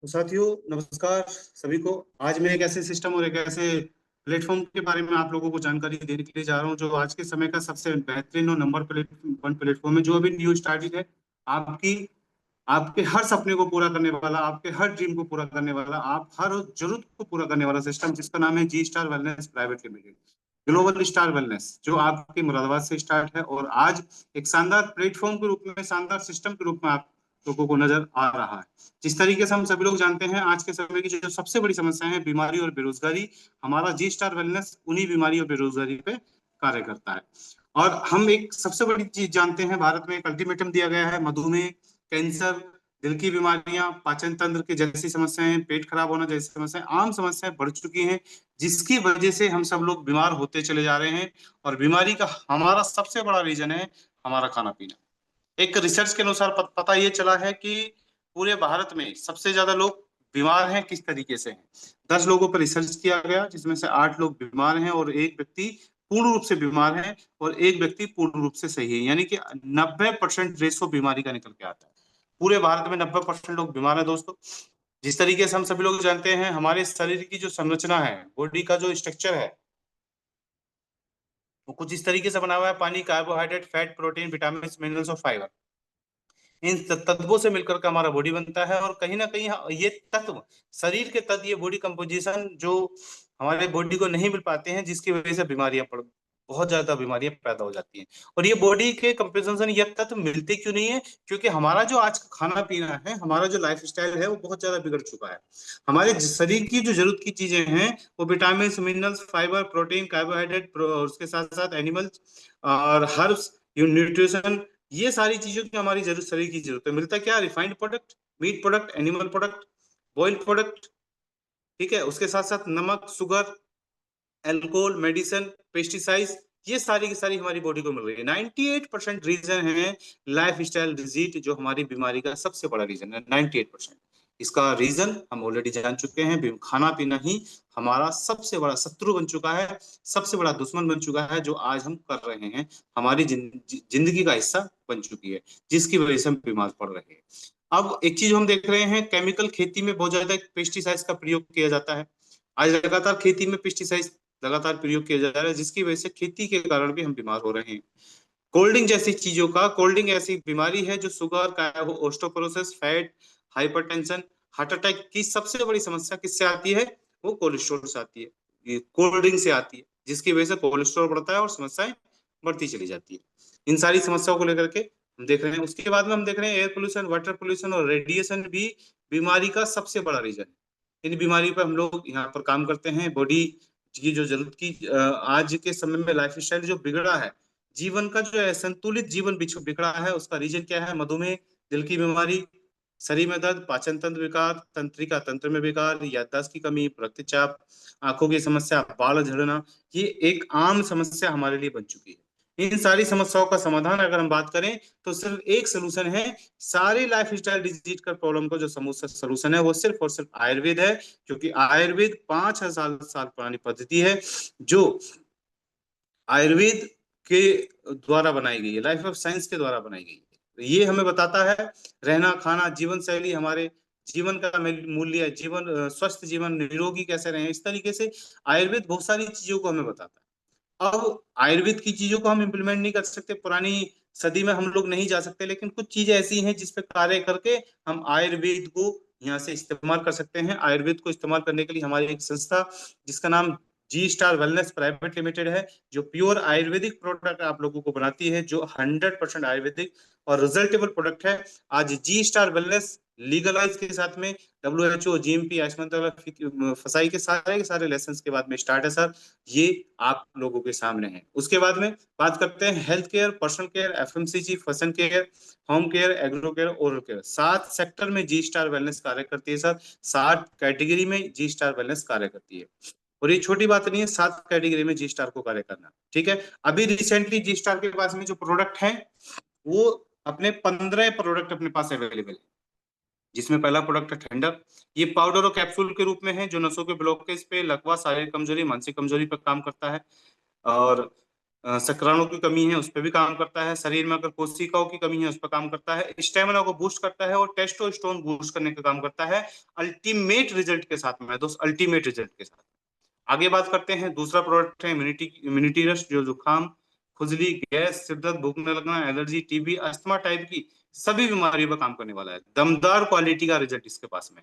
तो साथियों, नमस्कार सभी को। आज मैं एक ऐसे सिस्टम और एक ऐसे प्लेटफॉर्म के बारे में आप लोगों को जानकारी देने के लिए जा रहा हूं जो आज के समय का सबसे बेहतरीन और नंबर वन प्लेटफॉर्म है, जो अभी न्यू स्टार्टेड है। आपकी आपके हर सपने को पूरा करने वाला, आपके हर ड्रीम को पूरा करने वाला, आप हर जरूरत को पूरा करने वाला सिस्टम, जिसका नाम है G star wellness private limited, global star wellness, जो आपके मुरादाबाद से स्टार्ट है और आज एक शानदार प्लेटफॉर्म के रूप में, शानदार सिस्टम के रूप में आप लोगों को नजर आ रहा है। जिस तरीके से हम सभी लोग जानते हैं, आज के समय की जो सबसे बड़ी समस्या है बीमारी और बेरोजगारी, हमारा जी स्टार वेलनेस उन्हीं बीमारी और बेरोजगारी पे कार्य करता है। और हम एक सबसे बड़ी चीज जानते हैं, भारत में एक अल्टीमेटम दिया गया है, मधुमेह, कैंसर, दिल की बीमारियां, पाचन तंत्र की जैसी समस्याएं, पेट खराब होना जैसी समस्याएं, आम समस्याएं बढ़ चुकी हैं, जिसकी वजह से हम सब लोग बीमार होते चले जा रहे हैं। और बीमारी का हमारा सबसे बड़ा रीजन है हमारा खाना पीना। एक रिसर्च के अनुसार पता ये चला है कि पूरे भारत में सबसे ज्यादा लोग बीमार हैं, किस तरीके से हैं। 10 लोगों पर रिसर्च किया गया, जिसमें से 8 लोग बीमार हैं और एक व्यक्ति पूर्ण रूप से बीमार है और एक व्यक्ति पूर्ण रूप से सही है, यानी कि 90% रेशो बीमारी का निकल के आता है। पूरे भारत में 90% लोग बीमार हैं दोस्तों। जिस तरीके से हम सभी लोग जानते हैं, हमारे शरीर की जो संरचना है, बॉडी का जो स्ट्रक्चर है, वो कुछ इस तरीके से बना हुआ है: पानी, carbohydrate, fat, protein, vitamin, minerals और फाइबर। इन तत्वों से मिलकर के हमारा बॉडी बनता है। और कहीं ना कहीं ये तत्व, शरीर के तत्व, ये बॉडी कंपोजिशन जो हमारे बॉडी को नहीं मिल पाते हैं, जिसकी वजह से बीमारियां पड़ बहुत ज्यादा बीमारियां पैदा हो जाती हैं। और ये बॉडी के कंपोजिशन, ये तत्व मिलते क्यों नहीं है? क्योंकि हमारा जो आज का खाना पीना है, हमारा जो लाइफ स्टाइल है, वो बहुत ज्यादा बिगड़ चुका है। हमारे शरीर की जो जरूरत की चीजें हैं, वो vitamin, minerals, fibre, protein, carbohydrate, उसके साथ साथ एनिमल्स और हर्ब्स, न्यूट्रिशन, ये सारी चीजों की हमारी जरूरत, शरीर की जरूरत है। मिलता क्या? Refined product, meat product, animal product, boiled product, ठीक है। उसके साथ साथ नमक, शुगर, एल्कोहल, मेडिसिन, पेस्टिसाइड्स, ये सारी की सारी हमारी बॉडी को मिल रही है। 98% रीजन है लाइफ स्टाइल डिजीज, जो हमारी बीमारी का सबसे बड़ा रीजन है। 98%। इसका रीजन हम ऑलरेडी जान चुके हैं, खाना पीना ही हमारा सबसे बड़ा शत्रु बन चुका है, सबसे बड़ा दुश्मन बन चुका है, जो आज हम कर रहे हैं, हमारी जिंदगी का हिस्सा बन चुकी है, जिसकी वजह से हम बीमार पड़ रहे हैं। अब एक चीज हम देख रहे हैं, केमिकल खेती में बहुत ज्यादा पेस्टिसाइड्स का प्रयोग किया जाता है। आज लगातार खेती में पेस्टिसाइड्स लगातार प्रयोग किया जा रहा है, जिसकी वजह से खेती के कारण भी हम बीमार हो रहे हैं। कोल्ड ड्रिंक जैसी चीजों का, कोल्ड ड्रिंक ऐसी बीमारी है जो शुगर का है, वो ओस्टोपोरोसिस, फैट, हाइपरटेंशन, हार्ट अटैक की सबसे बड़ी समस्या किससे आती है? वो कोलेस्ट्रॉल से आती है, ये कोल्ड ड्रिंक से आती है, जिसकी वजह से कोलेस्ट्रॉल बढ़ता है और समस्याएं बढ़ती चली जाती है। इन सारी समस्याओं को लेकर के हम देख रहे हैं। उसके बाद में हम देख रहे हैं एयर पोल्यूशन, वाटर पोल्यूशन और रेडिएशन भी बीमारी का सबसे बड़ा रीजन है। इन बीमारी पर हम लोग यहाँ पर काम करते हैं। बॉडी की जो जरूरत की, आज के समय में लाइफ स्टाइल जो बिगड़ा है, जीवन का जो है संतुलित जीवन बिगड़ा है, उसका रीजन क्या है? मधुमेह, दिल की बीमारी, शरीर में दर्द, पाचन तंत्र विकार, तंत्रिका तंत्र में विकार, याददाश्त की कमी, रक्तचाप, आंखों की समस्या, बाल झड़ना, ये एक आम समस्या हमारे लिए बन चुकी है। इन सारी समस्याओं का समाधान अगर हम बात करें, तो सिर्फ एक सोल्यूशन है। सारी लाइफ स्टाइल डिजीज का प्रॉब्लम का जो सोल्यूशन है, वो सिर्फ और सिर्फ आयुर्वेद है। क्योंकि आयुर्वेद 5,000 साल पुरानी पद्धति है, जो आयुर्वेद के द्वारा बनाई गई है, लाइफ ऑफ साइंस के द्वारा बनाई गई है। ये हमें बताता है रहना, खाना, जीवन शैली, हमारे जीवन का मूल्य, जीवन, स्वस्थ जीवन, निरोगी कैसे रहे, इस तरीके से आयुर्वेद बहुत सारी चीजों को हमें बताता है। अब आयुर्वेद की चीजों को हम इम्प्लीमेंट नहीं कर सकते, पुरानी सदी में हम लोग नहीं जा सकते, लेकिन कुछ चीजें ऐसी हैं जिस पे कार्य करके हम आयुर्वेद को यहाँ से इस्तेमाल कर सकते हैं। आयुर्वेद को इस्तेमाल करने के लिए हमारी एक संस्था, जिसका नाम जी स्टार वेलनेस प्राइवेट लिमिटेड है, जो प्योर आयुर्वेदिक प्रोडक्ट आप लोगों को बनाती है, जो 100% आयुर्वेदिक और रिजल्टेबल प्रोडक्ट है। आज जी स्टार वेलनेस लीगलाइज के साथ में WHO, GMP, आयुष्मान फसाई के सारे लेसन के बाद में स्टार्ट है सर। ये आप लोगों के सामने है। उसके बाद में बात करते हैं health care, personal care, FMCG, fashion care, home care, agro care, oral care. 7 sector में जी स्टार वेलनेस कार्य करती है सर। 7 कैटेगरी में जी स्टार वेलनेस कार्य करती है। और ये छोटी बात नहीं है, 7 कैटेगरी में जी स्टार को कार्य करना, ठीक है। अभी रिसेंटली जी स्टार के पास में जो प्रोडक्ट है, वो अपने 15 प्रोडक्ट अपने पास अवेलेबल है, जिसमें पहला प्रोडक्ट है ठंडक। ये पाउडर और कैप्सूल के रूप में है, जो नसों के ब्लॉकेज पे, लकवा, शारीरिक कमजोरी, मानसिक कमजोरी पर काम करता है। और शुक्राणु की कमी है उस पर भी काम करता है, शरीर में अगर कोशिकाओं की कमी है उस पर काम करता है, स्टेमिना को बूस्ट करता है और टेस्टोस्टेरोन बूस्ट करने का काम करता है। अल्टीमेट रिजल्ट के साथ में दोस्त, अल्टीमेट रिजल्ट के साथ। आगे बात करते हैं, दूसरा प्रोडक्ट है इम्यूनिटी इम्यूनिटी रस्ट, जो जुकाम, खुजली, गैस, सिर दर्द, भूख न लगना, एलर्जी, टीबी, अस्थमा टाइप की सभी बीमारियों पर काम करने वाला है। दमदार क्वालिटी का रिजल्ट इसके पास में।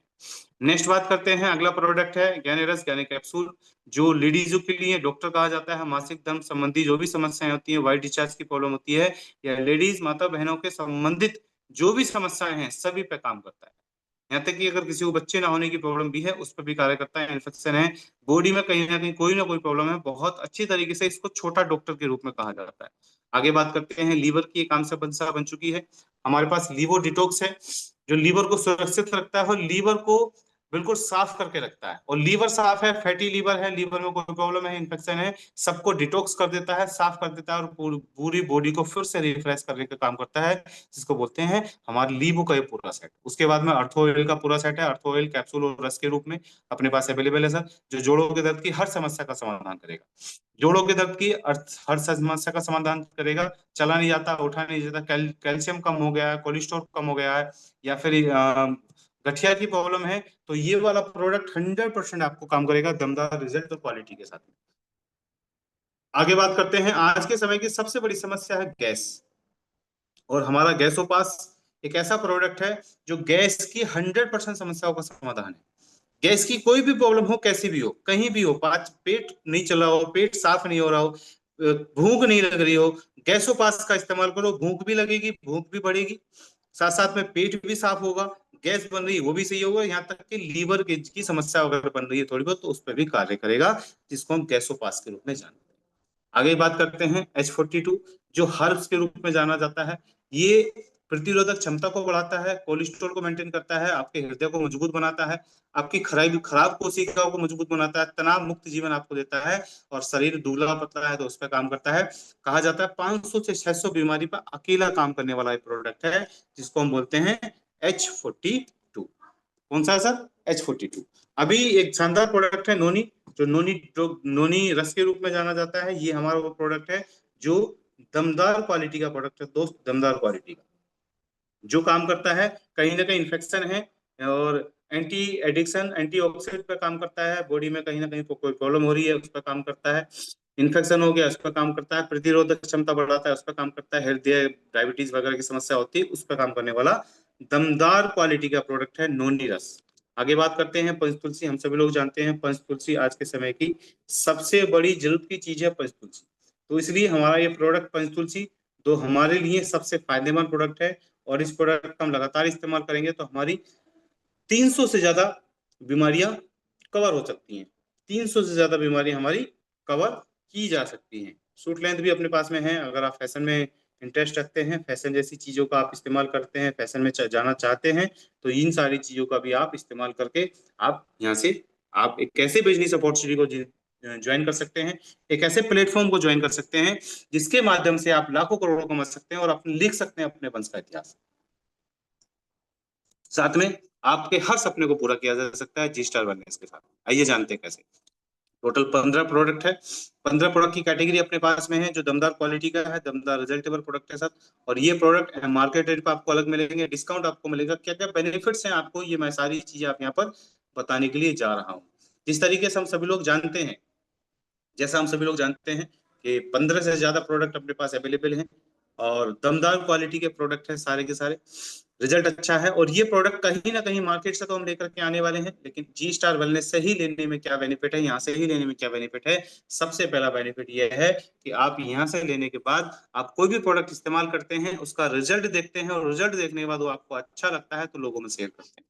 नेक्स्ट बात करते हैं, अगला प्रोडक्ट है ज्ञानेरस ज्ञाने कैप्सूल, जो लेडीजों के लिए डॉक्टर कहा जाता है। मासिक धर्म संबंधी जो भी समस्याएं होती है, वाइट डिस्चार्ज की प्रॉब्लम होती है, या लेडीज माता बहनों के संबंधित जो भी समस्याएं हैं सभी पे काम करता है। यहाँ तक कि अगर किसी को बच्चे ना होने की प्रॉब्लम भी है उस पर भी कार्य करता है। इन्फेक्शन है बॉडी में कहीं ना कोई प्रॉब्लम है, बहुत अच्छी तरीके से इसको छोटा डॉक्टर के रूप में कहा जाता है। आगे बात करते हैं, लीवर की एक आम से बंसा बन चुकी है हमारे पास लीवर डिटॉक्स है, जो लीवर को सुरक्षित रखता है और लीवर को बिल्कुल साफ करके रखता है। और लीवर साफ है, फैटी लीवर है, लीवर में कोई प्रॉब्लम है, इन्फेक्शन है, सबको डिटॉक्स कर देता है, साफ कर देता है और पूरी बॉडी को फिर से रिफ्रेश करने का काम करता है, जिसको बोलते हैं हमारे लीबो का ये पूरा सेट। उसके बाद में अर्थो ऑयल का पूरा सेट है, अर्थो ऑयल कैप्सूल और रस के रूप में अपने पास अवेलेबल है सर, जो जोड़ों के दर्द की हर समस्या का समाधान करेगा। जोड़ों के दर्द की हर समस्या का समाधान करेगा। चला नहीं जाता, उठा नहीं जाता, कैल्शियम कम हो गया है, कोलेस्ट्रॉल कम हो गया है, या फिर गठिया की प्रॉब्लम है, तो ये वाला प्रोडक्ट 100% आपको काम करेगा, दमदार रिजल्ट और क्वालिटी के साथ। आगे बात करते हैं, आज के समय की सबसे बड़ी समस्या है गैस, और हमारा गैसोपास एक ऐसा प्रोडक्ट है जो गैस की 100% समस्याओं का समाधान है। गैस की कोई भी प्रॉब्लम हो, कैसी भी हो, कहीं भी हो, पेट नहीं चल रहा हो, पेट साफ नहीं हो रहा हो, भूख नहीं लग रही हो, गैसोपास का इस्तेमाल करो, भूख भी लगेगी, भूख भी बढ़ेगी, साथ साथ में पेट भी साफ होगा, गैस बन रही है वो भी सही होगा, यहाँ तक कि लीवर की समस्या अगर बन रही है थोड़ी बहुत तो उस पर भी कार्य करेगा, जिसको हम गैसोपास के रूप में जानते हैं। आगे बात करते हैं H42, जो हर्ब्स के रूप में जाना जाता है। ये प्रतिरोधक क्षमता को बढ़ाता है, कोलेस्ट्रॉल को मेंटेन करता है, आपके हृदय को मजबूत बनाता है, आपकी खराब कोशिकाओं को मजबूत बनाता है, तनाव मुक्त जीवन आपको देता है, और शरीर दुबला पतला है तो उस पर काम करता है। कहा जाता है 500 से 600 बीमारी पर अकेला काम करने वाला एक प्रोडक्ट है, जिसको हम बोलते हैं H42। कौन सा है सर? H42। अभी एक शानदार प्रोडक्ट है नोनी, जो नोनी रस के रूप में जाना जाता है। ये हमारा वो प्रोडक्ट है जो दमदार क्वालिटी का प्रोडक्ट है दोस्त, दमदार क्वालिटी का, जो काम करता है कहीं ना कहीं इन्फेक्शन है और एंटी एडिक्शन एंटीऑक्सीडेंट पे काम करता है, बॉडी में कहीं ना कहीं कोई प्रॉब्लम हो रही है उस पर काम करता है, इन्फेक्शन हो गया उस पर काम करता है, प्रतिरोधक क्षमता बढ़ाता है उस पर काम करता है, हृदय डायबिटीज वगैरह की समस्या होती है उस पर काम करने वाला दमदार क्वालिटी का प्रोडक्ट है नोनी रस। आगे बात करते हैं पंच तुलसी। हम सभी लोग जानते हैं पंच तुलसी आज के समय की सबसे बड़ी जरूरत की चीज है पंच तुलसी, तो इसलिए हमारा ये प्रोडक्ट पंच तुलसी तो हमारे लिए सबसे फायदेमंद प्रोडक्ट है। और इस प्रोडक्ट का हम लगातार इस्तेमाल करेंगे तो हमारी 300 से ज्यादा बीमारियां कवर हो सकती हैं, 300 से ज्यादा बीमारियां हमारी कवर की जा सकती हैं। सूट लेंथ भी अपने पास में है, अगर आप फैशन में इंटरेस्ट रखते हैं, फैशन जैसी चीजों का आप इस्तेमाल करते हैं, फैशन में जाना चाहते हैं, तो इन सारी चीजों का भी आप इस्तेमाल करके आप यहाँ से आप एक ऐसे बिजनेस अपॉर्चुनिटी को ज्वाइन कर सकते हैं, एक ऐसे प्लेटफॉर्म को ज्वाइन कर सकते हैं जिसके माध्यम से आप लाखों करोड़ों कमा सकते हैं और अपने लिख सकते हैं अपने वंश का इतिहास। साथ में आपके हर सपने को पूरा किया जा सकता है जी स्टार वेलनेस के साथ। आइए जानते हैं कैसे। टोटल 15 प्रोडक्ट है, 15 प्रोडक्ट की कैटेगरी अपने पास में है, जो दमदार क्वालिटी का है, दमदार रिजल्टेबल प्रोडक्ट के साथ। और ये प्रोडक्ट मार्केट रेट पर आपको अलग मिलेंगे, डिस्काउंट आपको मिलेगा, क्या क्या बेनिफिट्स हैं आपको, ये मैं सारी चीजें आप यहाँ पर बताने के लिए जा रहा हूँ। जिस तरीके से हम सभी लोग जानते हैं, जैसा हम सभी लोग जानते हैं कि 15 से ज्यादा प्रोडक्ट अपने पास अवेलेबल हैं और दमदार क्वालिटी के प्रोडक्ट हैं सारे के सारे, रिजल्ट अच्छा है। और ये प्रोडक्ट कहीं ना कहीं मार्केट से तो हम लेकर के आने वाले हैं, लेकिन जी स्टार वेलनेस से ही लेने में क्या बेनिफिट है, यहाँ से ही लेने में क्या बेनिफिट है। सबसे पहला बेनिफिट ये है कि आप यहाँ से लेने के बाद आप कोई भी प्रोडक्ट इस्तेमाल करते हैं, उसका रिजल्ट देखते हैं, और रिजल्ट देखने के बाद वो आपको अच्छा लगता है तो लोगों में शेयर करते हैं,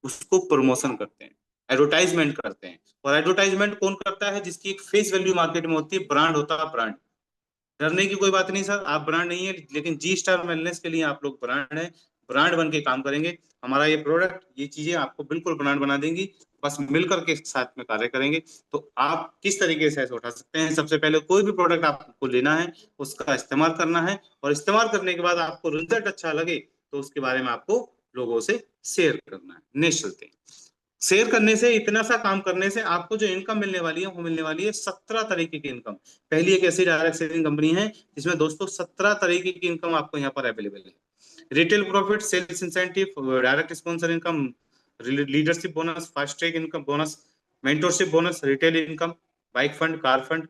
उसको प्रमोशन करते हैं, एडवर्टाइजमेंट करते हैं। और एडवर्टाइजमेंट कौन करता है? जिसकी एक फेस वैल्यू मार्केट में होती है, ब्रांड होता है, ब्रांड। डरने की कोई बात नहीं सर, आप ब्रांड नहीं है, लेकिन जी स्टार वेलनेस के लिए आप लोग ब्रांड है, ब्रांड बन के काम करेंगे। हमारा ये प्रोडक्ट, ये चीजें आपको बिल्कुल ब्रांड बना देंगी, बस मिलकर के साथ में कार्य करेंगे। तो आप किस तरीके से ऐसे उठा सकते हैं? सबसे पहले कोई भी प्रोडक्ट आपको लेना है, उसका इस्तेमाल करना है, और इस्तेमाल करने के बाद आपको रिजल्ट अच्छा लगे तो उसके बारे में आपको लोगों से शेयर करना है। नेक्स्ट चलते हैं। शेयर करने से, इतना सा काम करने से आपको जो इनकम मिलने वाली है वो मिलने वाली है 17 तरीके की इनकम। पहली एक ऐसी डायरेक्ट सेलिंग कंपनी है जिसमें दोस्तों 17 तरीके की इनकम आपको यहाँ पर अवेलेबल है। Retail profit, sales incentive, direct sponsor income, leadership bonus, fast track income bonus, mentorship bonus, retail income, bike fund, car fund,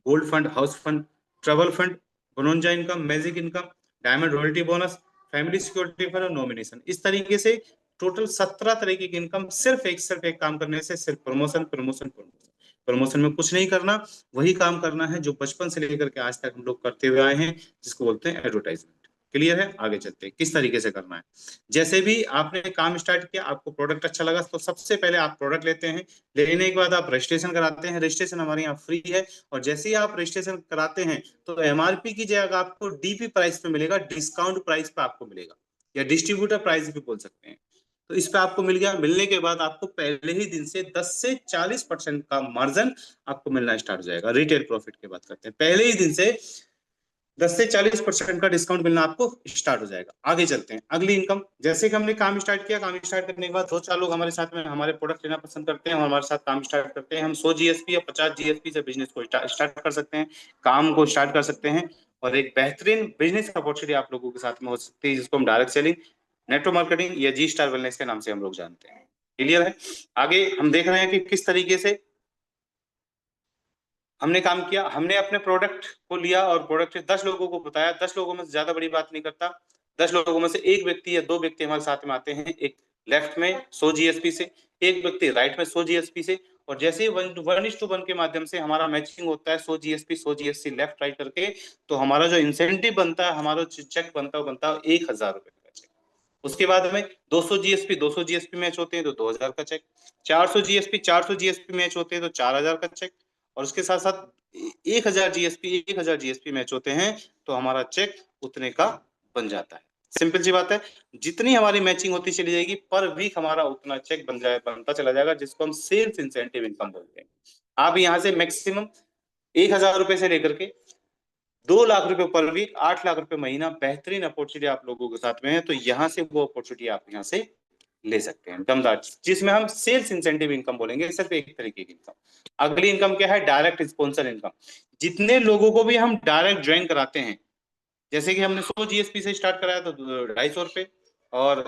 gold fund, house fund, travel fund, bonanza income, magic income, diamond royalty bonus, family security fund और nomination. इस तरीके से total 17 तरीके की income सिर्फ एक काम करने से, सिर्फ प्रमोशन प्रमोशन प्रमोशन। प्रमोशन में कुछ नहीं करना, वही काम करना है जो बचपन से लेकर के आज तक हम लोग करते हुए आए हैं, जिसको बोलते हैं एडवर्टाइजमेंट। क्लियर है? आगे चलते हैं किस तरीके से करना है। जैसे भी आपने काम स्टार्ट किया, आपको प्रोडक्ट अच्छा लगा, तो सबसे पहले आप प्रोडक्ट लेते हैं। लेने के बाद आप रजिस्ट्रेशन कराते हैं। रजिस्ट्रेशन हमारे यहाँ फ्री है। और जैसे ही आप रजिस्ट्रेशन कराते हैं तो एमआरपी की जगह आपको डीपी प्राइस पे मिलेगा, डिस्काउंट प्राइस पे आपको मिलेगा, या डिस्ट्रीब्यूटर प्राइस भी बोल सकते हैं। तो इस पे आपको मिल गया। मिलने के बाद आपको पहले ही दिन से 10 से 40% का मार्जिन आपको मिलना स्टार्ट हो जाएगा। रिटेल प्रॉफिट की बात करते हैं, पहले ही दिन से 10 से 40% का डिस्काउंट मिलना आपको स्टार्ट हो जाएगा। आगे चलते हैं, अगली इनकम। जैसे कि हमने काम स्टार्ट किया, काम स्टार्ट करने के बाद 2-4 लोग हमारे साथ में हमारे प्रोडक्ट लेना पसंद करते हैं और हमारे साथ काम स्टार्ट करते हैं। हम 100 जीएसपी या 50 जीएसपी से बिजनेस को स्टार्ट कर सकते हैं, काम को स्टार्ट कर सकते हैं। और एक बेहतरीन बिजनेस अपॉर्चुनिटी आप लोगों के साथ में हो सकती है, जिसको हम डायरेक्ट सेलिंग, नेटवर्क मार्केटिंग या जी स्टार वेलनेस के नाम से हम लोग जानते हैं। क्लियर है? आगे हम देख रहे हैं कि किस तरीके से हमने काम किया। हमने अपने प्रोडक्ट को लिया और प्रोडक्ट 10 लोगों को बताया। 10 लोगों में से ज्यादा बड़ी बात नहीं करता। 10 लोगों में से एक व्यक्ति या दो व्यक्ति हमारे साथ में आते हैं, एक लेफ्ट में 100 जीएसपी से, एक व्यक्ति राइट में 100 जीएसपी से। और जैसे ही 1:1 के माध्यम से हमारा मैचिंग होता है 100 जीएसपी 100 जीएसपी लेफ्ट राइट करके, तो हमारा जो इंसेंटिव बनता है, हमारा चेक बनता है 1,000 रुपए का चेक। उसके बाद में 200 जीएसपी 200 जीएसपी मैच होते हैं तो 2,000 का चेक, 400 जीएसपी 400 जीएसपी मैच होते हैं तो 4,000 का चेक। और उसके साथ साथ 1,000 जीएसपी मैच होते हैं तो हमारा चेक उतने का बन जाता है। सिंपल सी बात है, जितनी हमारी मैचिंग होती चली जाएगी पर वीक हमारा उतना चेक बनता चला जाएगा, जिसको हम सेल्स इंसेंटिव इनकम बोलते हैं। आप यहाँ से मैक्सिमम 1,000 रुपए से लेकर के 2 लाख रुपए पर वीक, 8 लाख रुपए महीना बेहतरीन अपॉर्चुनिटी आप लोगों के साथ में है। तो यहाँ से वो अपॉर्चुनिटी आप यहाँ से ले सकते हैं दमदार, जिसमें हम सेल्स इंसेंटिव इनकम बोलेंगे, सिर्फ एक तरीके की इनकम। अगली इनकम क्या है? Direct sponsor income. जितने लोगों को भी हम डायरेक्ट ज्वाइन कराते हैं, जैसे कि हमने 100 जीएसपी से स्टार्ट कराया तो 250 रुपए, और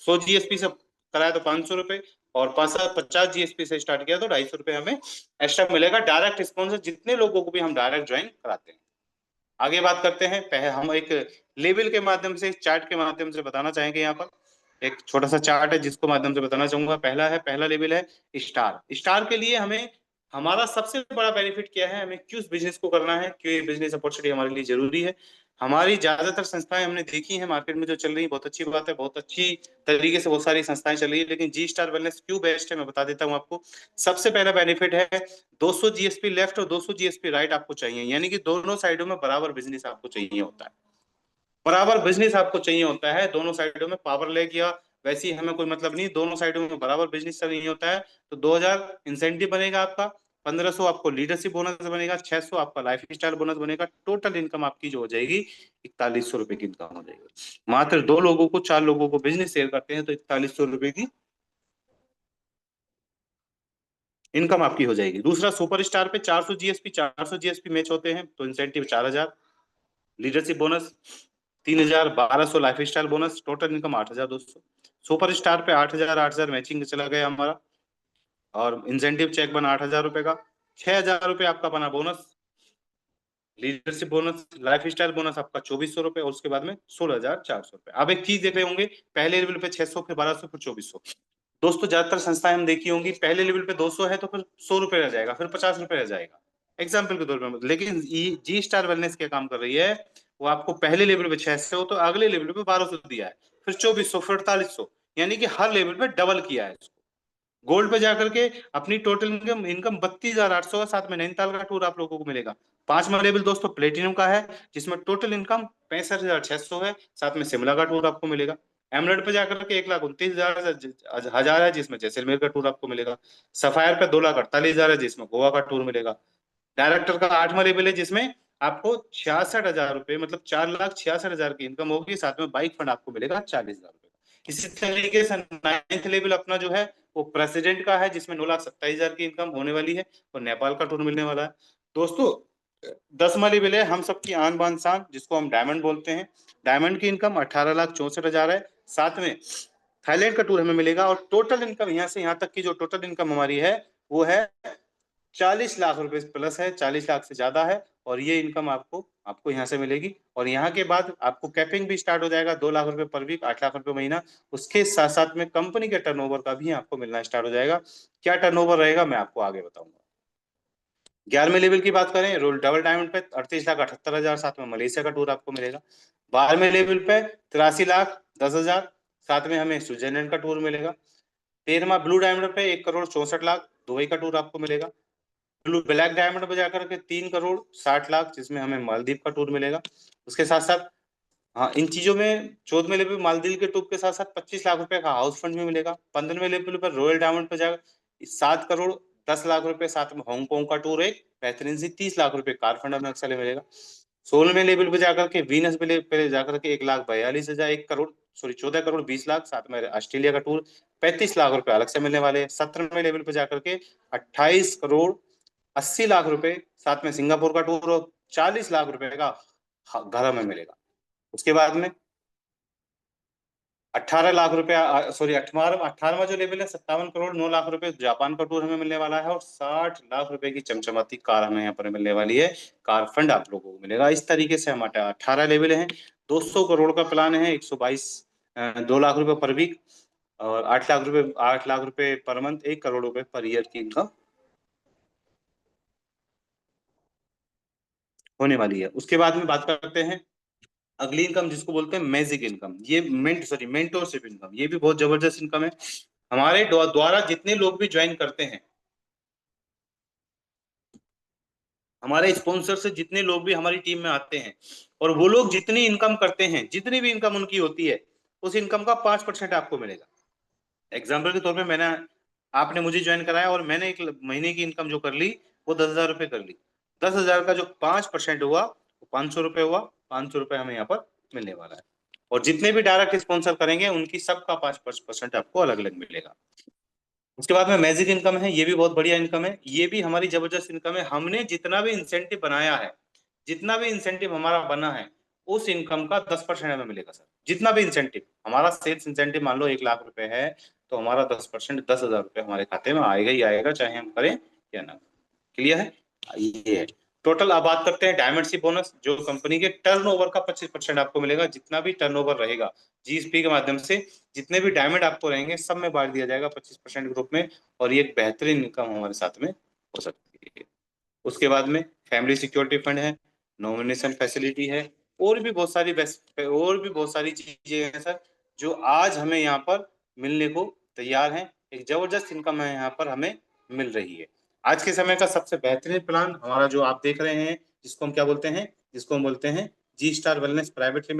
100 जीएसपी से कराया तो 500 रुपए, और 50 जीएसपी से स्टार्ट किया तो 250 रुपए हमें एक्स्ट्रा मिलेगा। डायरेक्ट स्पॉन्सर जितने लोगों को भी हम डायरेक्ट ज्वाइन कराते हैं। आगे बात करते हैं, पहले हम एक लेवल के माध्यम से, चार्ट के माध्यम से बताना चाहेंगे। यहाँ पर एक छोटा सा चार्ट है जिसको माध्यम से बताना चाहूंगा। पहला लेवल है स्टार। स्टार के लिए हमें, हमारा सबसे बड़ा बेनिफिट क्या है, हमें क्यों बिजनेस को करना है, क्यों ये बिजनेस अपॉर्चुनिटी हमारे लिए जरूरी है। हमारी ज्यादातर संस्थाएं हमने देखी है मार्केट में जो चल रही है, बहुत अच्छी बात है, बहुत अच्छी तरीके से बहुत सारी संस्थाएं चल रही है, लेकिन जी स्टार वेलनेस क्यों बेस्ट है मैं बता देता हूँ आपको। सबसे पहला बेनिफिट है 200 जीएसपी लेफ्ट और 200 जीएसपी राइट आपको चाहिए, यानी कि दोनों साइडों में बराबर बिजनेस आपको चाहिए होता है। बराबर बिजनेस आपको चाहिए होता है, दोनों साइडों में पावर लेग या वैसी हमें कोई मतलब नहीं, दोनों साइडों में बराबर बिजनेस चाहिए होता है। तो 2,000 इंसेंटिव बनेगा आपका, 1,500 आपको लीडरशिप बोनस बनेगा, 600 आपका लाइफ स्टाइल बोनस बनेगा। टोटल इनकम आपकी जो हो जाएगी 4,100 रुपए की इनकम हो जाएगी। मात्र 2 लोगों को, 4 लोगों को बिजनेस शेयर करते हैं तो 4,100 रुपए की इनकम आपकी हो जाएगी। दूसरा सुपर स्टार पे 400 जीएसपी मैच होते हैं तो incentive 4,000, leadership bonus 3,000, 1,200 life style bonus, total income 8,200। Super star पे 8,000 8,000 मैचिंग चला गया हमारा, और इंसेंटिव चेक बना 8,000 रुपए का। 6,000 रुपए आपका बना bonus, leadership bonus, life style bonus आपका 2,400 रुपए, और उसके बाद में 16,400 रुपए। आप एक चीज देख रहे होंगे, पहले लेवल पे 600, फिर 1,200, फिर 2,400। दोस्तों ज्यादातर संस्थाएं हम देखी होंगी, पहले लेवल पे 200 है तो फिर 100 रुपए रह जाएगा, फिर 50 रुपए रह जाएगा, एग्जाम्पल के तौर पर। लेकिन जी स्टार वेलनेस क्या काम कर रही है, वो आपको पहले लेवल पे 600 तो अगले लेवल पे 1,200 दिया है, फिर 2,400, फिर 4,800, यानी कि हर लेवल पे डबल किया है। गोल्ड पे जाकर के अपनी टोटल इनकम इनकम 32,800 है, साथ में नैनीताल का टूर आप लोगों को मिलेगा। 5वां लेवल दोस्तों प्लेटिनम का है, जिसमें टोटल इनकम 65,600 है, साथ में शिमला का टूर आपको मिलेगा। एमरेड पे जाकर के 1,29,000 है, जिसमें जैसलमेर का टूर आपको मिलेगा। सफायर पे 2,48,000 है, जिसमें गोवा का टूर मिलेगा। डायरेक्टर का 8वां लेवल है, जिसमें आपको 66,000 रुपए, मतलब 4,66,000 की इनकम होगी, साथ में बाइक फंड आपको मिलेगा 40,000 रुपए। इसी तरीके से 9th लेवल अपना जो है वो प्रेसिडेंट का है, जिसमें 9,27,000 की इनकम होने वाली है और नेपाल का टूर मिलने वाला है। दोस्तों 10वां लेवल है हम सबकी आन बान शान, जिसको हम डायमंड बोलते हैं। डायमंड की इनकम 18,64,000 है। साथ में थाईलैंड का टूर हमें मिलेगा और टोटल इनकम यहाँ से यहाँ तक की जो टोटल इनकम हमारी है वो है 40 लाख रुपए प्लस है, 40 लाख से ज्यादा है। और ये इनकम आपको आपको यहाँ से मिलेगी। और यहाँ के बाद आपको कैपिंग भी स्टार्ट हो जाएगा, 2 लाख रुपए पर वीक, 8 लाख रुपए महीना। उसके साथ साथ में कंपनी के टर्नओवर का भी आपको मिलना स्टार्ट हो जाएगा। क्या टर्नओवर रहेगा मैं आपको आगे बताऊंगा। 11वें लेवल की बात करें, रोल डबल डायमंड पे 38,78,000, साथ में मलेशिया का टूर आपको मिलेगा। 12वें लेवल पे 83,10,000, साथ में हमें स्विट्जरलैंड का टूर मिलेगा। 13वां ब्लू डायमंड पे 1,64,00,000 दुबई का टूर आपको मिलेगा। ब्लू ब्लैक डायमंड पे जाकर के 3,60,00,000, जिसमें हमें मालदीव का टूर मिलेगा। उसके साथ साथ हाँ, इन चीजों में 14वें लेवल मालदीव के टूर के साथ साथ 25 लाख रुपए का हाउस फंड भी मिलेगा। 15वें लेवल पर रॉयल डायमंड पे जाकर 7,10,00,000 रुपए, साथ में हांगकांग का टूर एक बेहतरीन सी 30 लाख रुपए कार फंड हमें अक्सर मिलेगा। 16वें लेवल पे जाकर के वीनस पे जाकर के 1,42,000, 1 करोड़ सॉरी 14,20,00,000, साथ में ऑस्ट्रेलिया का टूर 35 लाख रुपए अलग से मिलने वाले हैं। 17वें लेवल पे जाकर के 28,80,00,000 रुपए, साथ में सिंगापुर का टूर और 40 लाख रुपए का घर हमें मिलेगा। उसके बाद में 18 लाख रुपया सॉरी 18वां जो लेवल है 57,09,00,000 रुपए जापान का टूर हमें मिलने वाला है। और 60 लाख रुपए की चमचमाती कार हमें यहाँ पर मिलने वाली है। कार फंड आप लोगों को मिलेगा। इस तरीके से हमारे 18 लेवल हैं। 200 करोड़ का प्लान है। 122 2 लाख रुपए पर वीक और 8 लाख रुपए पर मंथ, 1 करोड़ रुपए पर ईयर की इनकम होने वाली है। उसके बाद में बात करते हैं अगली इनकम, जिसको बोलते हैं मैजिक इनकम। ये मेंटरशिप इनकम, ये भी बहुत जबरदस्त इनकम है। हमारे द्वारा जितने लोग भी ज्वाइन करते हैं, हमारे स्पॉन्सर से जितने लोग भी हमारी टीम में आते हैं और वो लोग जितनी इनकम करते हैं, जितनी भी इनकम उनकी होती है, उस इनकम का 5% आपको मिलेगा। एग्जाम्पल के तौर पे आपने मुझे ज्वाइन कराया और मैंने एक महीने की इनकम जो कर ली वो 10,000 रुपये कर ली। 10,000 का जो 5% हुआ वो 500 रुपये हुआ। 500 रुपये हमें यहाँ पर मिलने वाला है। और जितने भी डायरेक्ट स्पॉन्सर करेंगे उनकी सबका 5% आपको अलग अलग मिलेगा। उसके बाद में मैजिक इनकम है, ये भी बहुत बढ़िया इनकम है। ये भी हमारी जबरदस्त इनकम है। हमने जितना भी इंसेंटिव बनाया है, जितना भी इंसेंटिव हमारा बना है, उस इनकम का 10% हमें मिलेगा सर। जितना भी इंसेंटिव हमारा सेल्स इंसेंटिव मान लो 1 लाख रुपए है, तो हमारा 10% 10,000 रुपये हमारे खाते में आएगा ही आएगा, चाहे हम करें या ना। क्लियर है? ये है टोटल। अब बात करते हैं डायमंड सी बोनस, जो कंपनी के टर्नओवर का 25% आपको मिलेगा। जितना भी टर्नओवर रहेगा जीएसपी के माध्यम से, जितने भी डायमंड आपको रहेंगे, सब में बांट दिया जाएगा 25% ग्रुप में। और ये एक बेहतरीन इनकम हमारे साथ में हो सकती है। उसके बाद में फैमिली सिक्योरिटी फंड है, नॉमिनेशन फैसिलिटी है, और भी बहुत सारी चीजें हैं सर, जो आज हमें यहाँ पर मिलने को तैयार हैं। एक जबरदस्त इनकम है यहाँ पर हमें मिल रही है। आज के समय का सबसे बेहतरीन प्लान हमारा जो आप देख रहे हैं, जिसको हम क्या बोलते हैं, जिसको हम बोलते हैं जी स्टार वेलनेस प्राइवेट लिमिटेड।